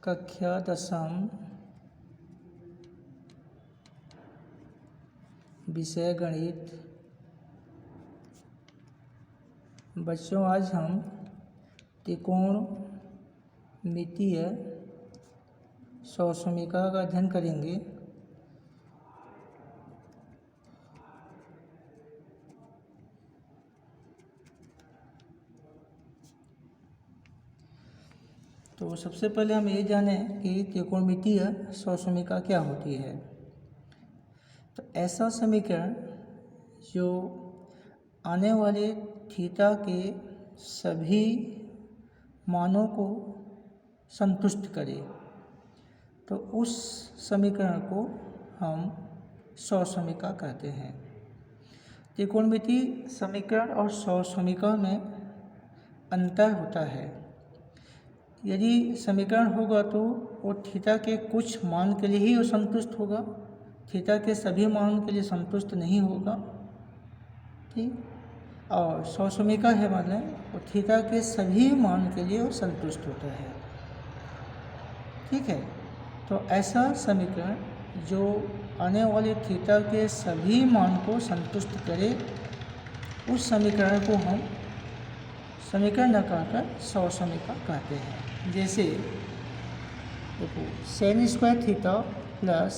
कक्षा 10 विषय गणित। बच्चों, आज हम त्रिकोणमितीय सौषमिका का अध्ययन करेंगे। तो सबसे पहले हम ये जानें कि त्रिकोणमितीय सौषमिका क्या होती है। तो ऐसा समीकरण जो आने वाले थीटा के सभी मानों को संतुष्ट करे, तो उस समीकरण को हम सौषमिका कहते हैं। त्रिकोणमितीय समीकरण और सौषमिका में अंतर होता है। यदि समीकरण होगा तो वो थीटा के कुछ मान के लिए ही वो संतुष्ट होगा, थीटा के सभी मान के लिए संतुष्ट नहीं होगा। ठीक। और सौषमिका है मतलब वो थीटा के सभी मान के लिए वो संतुष्ट होता है। ठीक है। तो ऐसा समीकरण जो आने वाले थीटा के सभी मान को संतुष्ट करे, उस समीकरण को हम समीकरण न कहकर सौषमिका कहते हैं। जैसे देखो, sin square theta plus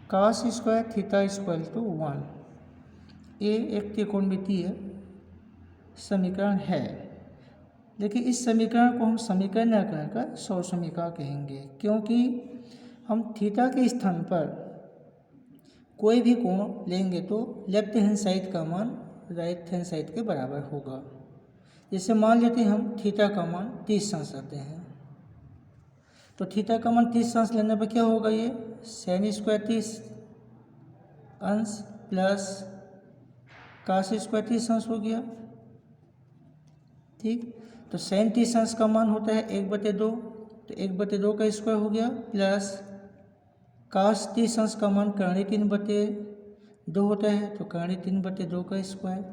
cos square theta equal to 1, ये एक त्रिकोणमितीय समीकरण है। लेकिन इस समीकरण को हम समीकरण न कहकर सौषमिका कहेंगे, क्योंकि हम थीटा के स्थान पर कोई भी कोण लेंगे तो लेफ्ट हैंड साइड का मान राइट हैंड साइड के बराबर होगा। जैसे मान लेते हैं हम थीटा का मान 30 अंश लेते हैं, तो थीटा का मान 30 अंश लेने पर क्या होगा, ये सेन स्क्वायर 30 अंश प्लस कास स्क्वायर 30 अंश हो गया। ठीक। तो सेन 30 अंश का मान होता है 1/2, तो 1/2 का स्क्वायर हो गया, प्लस कास 30 अंश का मान करणी 3/2 होता है, तो करणी 3/2 का स्क्वायर।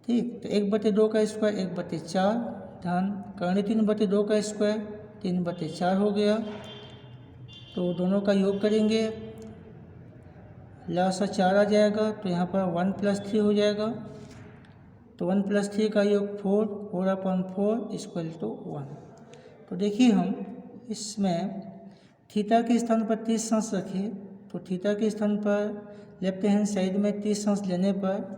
ठीक। तो 1/2 का स्क्वायर 1/4 धन करणी 3/2 का स्क्वायर 3/4 हो गया। तो दोनों का योग करेंगे, लासा 4 आ जाएगा, तो यहाँ पर 1 + 3 हो जाएगा। तो 1 + 3 का योग 4/4 इक्वल टू 1। तो देखिए, हम इसमें थीटा के स्थान पर 30 अंश रखें, तो थीटा के स्थान पर लेफ्ट हैंड साइड में 30 अंश लेने पर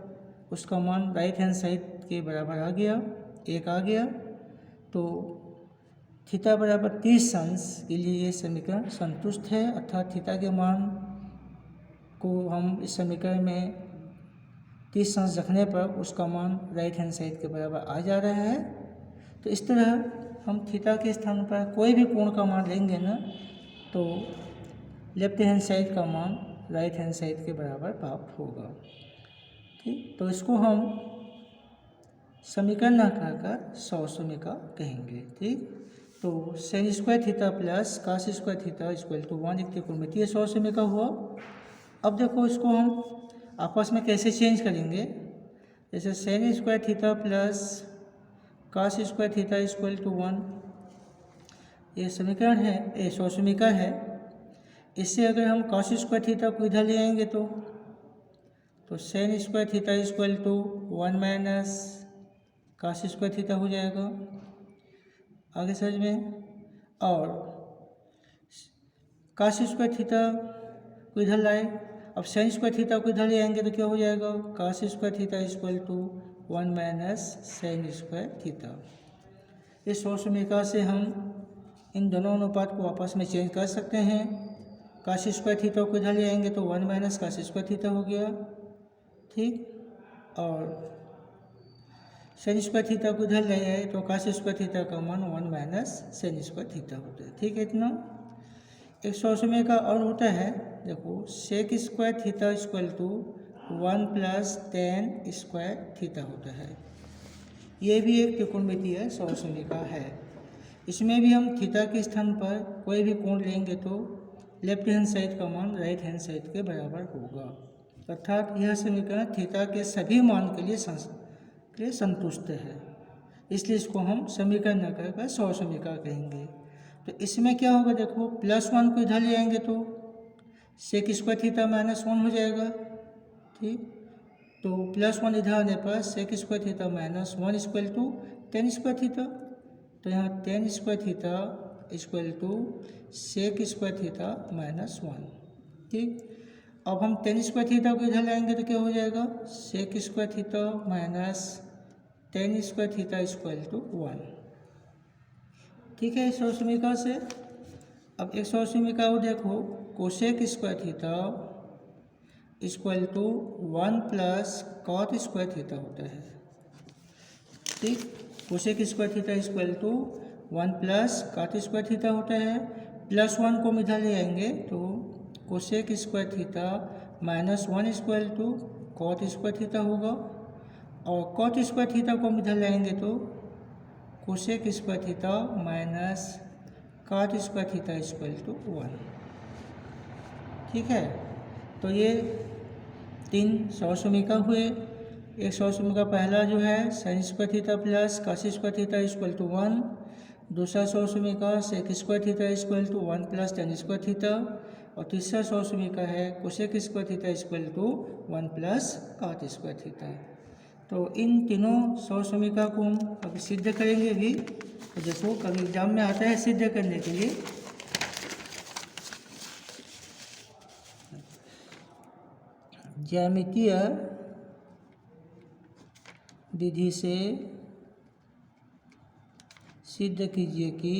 उसका मान राइट हैंड साइड के बराबर आ गया, 1 आ गया। तो थीटा बराबर 30 अंश के लिए ये समीकरण संतुष्ट है, अर्थात थीटा के मान को हम इस समीकरण में 30 अंश रखने पर उसका मान राइट हैंड साइड के बराबर आ जा रहा है। तो इस तरह हम थीटा के स्थान पर कोई भी कोण का मान लेंगे ना, तो लेफ्ट हैंड साइड का मान राइट हैंड साइड के बराबर प्राप्त होगा। ठीक। तो इसको हम समीकरण न कहकर सौषमिका कहेंगे। ठीक। तो sin square theta plus cos square theta equal to 1 एक त्रिकोणमितीय सौषमिका हुआ। अब देखो, इसको हम आपस में कैसे चेंज करेंगे। जैसे sin square theta plus cos square theta equal to 1, ये समीकरण है, ये सौषमिका है। इससे अगर हम कास स्क्वायर थीटा को इधर ले आएंगे तो sin square theta equal to 1 minus cos square theta हो जाएगा। आगे समझ में। और कास स्क्वायर थीटा को इधर लाए, अब सेन स्क्वायर थीटा को इधर ले आएंगे तो क्या हो जाएगा, cos square theta equal to 1 minus sin square theta. इस सौषमिका से हम इन दोनों अनुपात को आपस में चेंज कर सकते हैं। कास स्क्वायर थीटा को इधर ले आएंगे तो 1 माइनस कास स्क्वायर थीटा हो गया। ठीक। और सेन स्क्वायर थीटा को इधर ले आए तो कास स्क्वायर थीटा का मान 1 माइनस सेन स्क्वायर थीटा होता है। ठीक है। इतना एक सौषमिका और होता है, देखो, sec square theta equal to 1 + tan square theta होता है। ये भी एक त्रिकोणमितीय सौषमिका है। इसमें भी हम थीटा के स्थान पर कोई भी कोण लेंगे तो लेफ्ट हैंड साइड का मान राइट हैंड साइड के बराबर होगा, अर्थात यह समीकरण थीटा के सभी मान के लिए संतुष्ट है। इसलिए इसको हम समीकरण न कहकर सौ समीकरण कहेंगे। तो इसमें क्या होगा, देखो +1 को इधर ले आएंगे तो सेक स्क्वायर थीटा -1 हो जाएगा। ठीक, तो +1 इधर आने पर sec square theta -1 equal to tan square theta. तो यहाँ tan square theta equal to sec square theta -1। ठीक, अब हम टेन स्क्वायर थीटा को इधर लाएंगे तो क्या हो जाएगा, sec square theta minus tan square theta equal to 1। ठीक है, इस और समीकरण से। अब एक और समीकरण देखो, cosec square theta equal to 1 plus cot square theta होता है। ठीक, cosec square theta equal to 1 plus cot square theta होता है। +1 को हम इधर ले आएंगे तो cosec square theta -1 equal to cot square theta होगा, और कॉट स्क्वायर थीटा को हम इधर लाएंगे तो cosec square theta minus cot square theta equal to 1। ठीक है, तो ये 3 सौ समीकरण हुए। एक सौ समीकरण पहला जो है sine square theta plus cos square theta equal to 1। दूसरा सौ समीकरण sec square theta equal to 1 plus tan square theta, और तीसरा सौ समीकरण है cosec square theta equal to 1 plus cot square theta. तो इन तीनों सौ समीकरण को हम अभी सिद्ध करेंगे भी। तो देखो कभी एग्जाम में आता है सिद्ध करने के लिए, ज्यामितीय विधि से सिद्ध कीजिए कि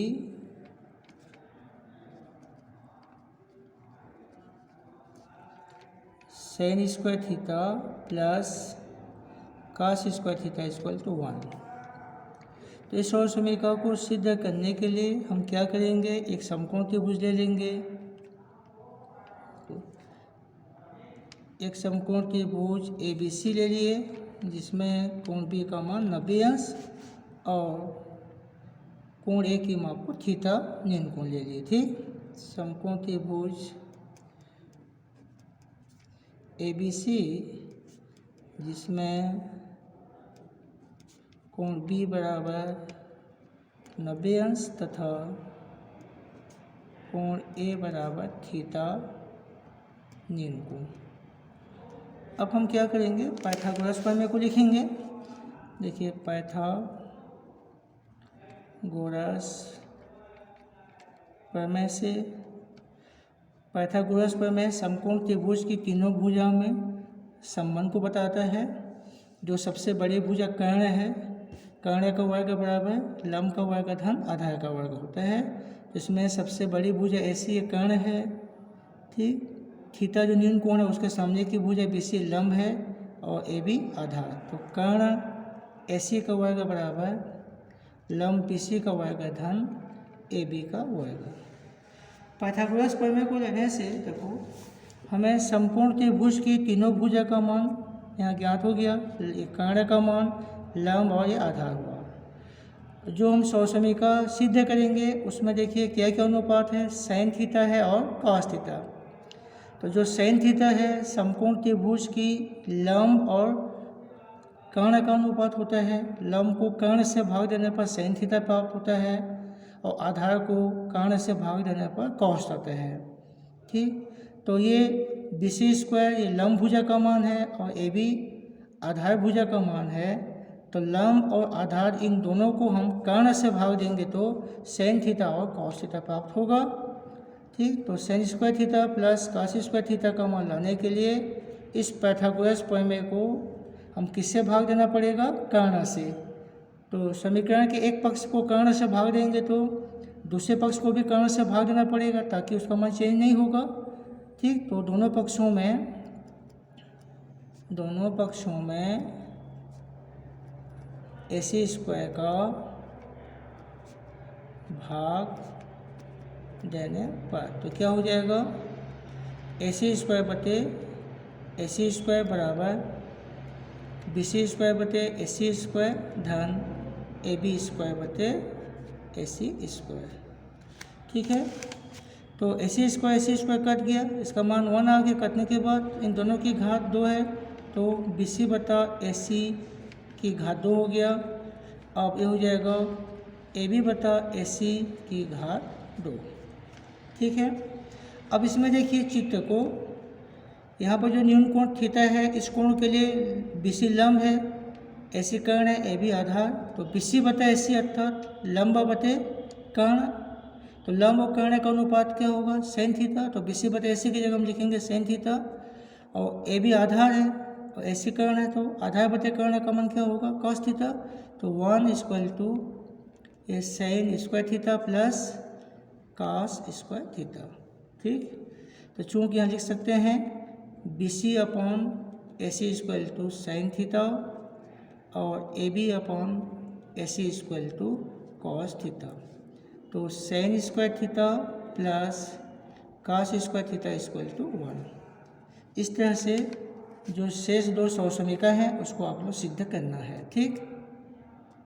sine square theta plus cos square theta equal to 1। तो इस और समीकरण को सिद्ध करने के लिए हम क्या करेंगे, एक समकोण त्रिभुज ले लेंगे। एक समकोण त्रिभुज ABC ले लिए जिसमें कोण B का मान 90 अंश और कोण A की माप को थीटा न्यून कोण ले लिए। ठीक, समकोण त्रिभुज ABC जिसमें कोण B बराबर 90 अंश तथा कोण A बराबर थीटा न्यून कोण। अब हम क्या करेंगे, पाइथागोरस प्रमेय को लिखेंगे। देखिए पाइथागोरस प्रमेय से, पाइथागोरस प्रमेय समकोण त्रिभुज की तीनों भुजाओं में संबंध को बताता है। जो सबसे बड़ी भुजा कर्ण है, कर्ण का वर्ग बराबर लंब का वर्ग धन आधार का वर्ग होता है। इसमें सबसे बड़ी भुजा AC कर्ण है। ठीक, थीटा जो न्यून कोण है उसके सामने की भुजा BC लंब है और AB आधार। तो कर्ण AC का वर्ग बराबर लंब BC का वर्ग धन AB का वर्ग। पाइथागोरस प्रमेय को लेने से देखो हमें संपूर्ण त्रिभुज की तीनों भुजा का मान यहाँ ज्ञात हो गया, कर्ण का मान, लंब और ये आधार हुआ। जो हम सौ समीकरण सिद्ध करेंगे उसमें देखिए क्या क्या अनुपात है, साइन थीटा है और कॉस थीटा। तो जो साइन थीटा है समकोण त्रिभुज की लंब और कर्ण का अनुपात होता है। लंब को कर्ण से भाग देने पर साइन थीटा प्राप्त होता है और आधार को कर्ण से भाग देने पर कॉस आता है। ठीक, तो ये BC स्क्वायर ये लंब भुजा का मान है और AB आधार भुजा का मान है। तो लंब और आधार इन दोनों को हम कर्ण से भाग देंगे तो साइन थीटा और कॉस थीटा प्राप्त होगा। ठीक, तो sine square theta plus cos square theta का मान लाने के लिए इस पाइथागोरस प्रमेय को हम किससे भाग देना पड़ेगा, कर्ण से। तो समीकरण के एक पक्ष को कर्ण से भाग देंगे तो दूसरे पक्ष को भी कर्ण से भाग देना पड़ेगा ताकि उसका मान चेंज नहीं होगा। ठीक, तो दोनों पक्षों में AC स्क्वायर का भाग देने पर तो क्या हो जाएगा, AC स्क्वायर बटे AC स्क्वायर बराबर BC स्क्वायर बटे AC स्क्वायर धन AB स्क्वायर बटे AC स्क्वायर। ठीक है, तो AC स्क्वायर कट गया, इसका मान 1 आ गया। कटने के बाद इन दोनों की घात 2 है तो BC बटा AC की घात 2 हो गया। अब ये हो जाएगा ए बी बटा ए सी की घात 2। ठीक है, अब इसमें देखिए चित्र को, यहाँ पर जो न्यून कोण थीटा है इस कोण के लिए बी सी लंब है, ए सी कर्ण है, ए बी आधार, तो बी सी बटा ए सी अर्थात लंब बटे कर्ण। तो लंब और कर्ण का अनुपात क्या होगा, सेन थीटा। तो बी सी बटा ए सी की जगह हम लिखेंगे सेन थीटा। और ए बी आधार है और ए सी कर्ण है, तो आधार बटे कर्ण का मान क्या होगा, कॉस थीटा। तो 1 equal to A sine square theta plus cos square theta. ठीक, तो चूँकि यहाँ लिख सकते हैं B C upon A C equal to sine theta और A B upon A C equal to cos theta. तो sine square theta plus cos square theta equal to 1। इस तरह से जो शेष दो समीकरण हैं उसको आप लोग सिद्ध करना है। ठीक।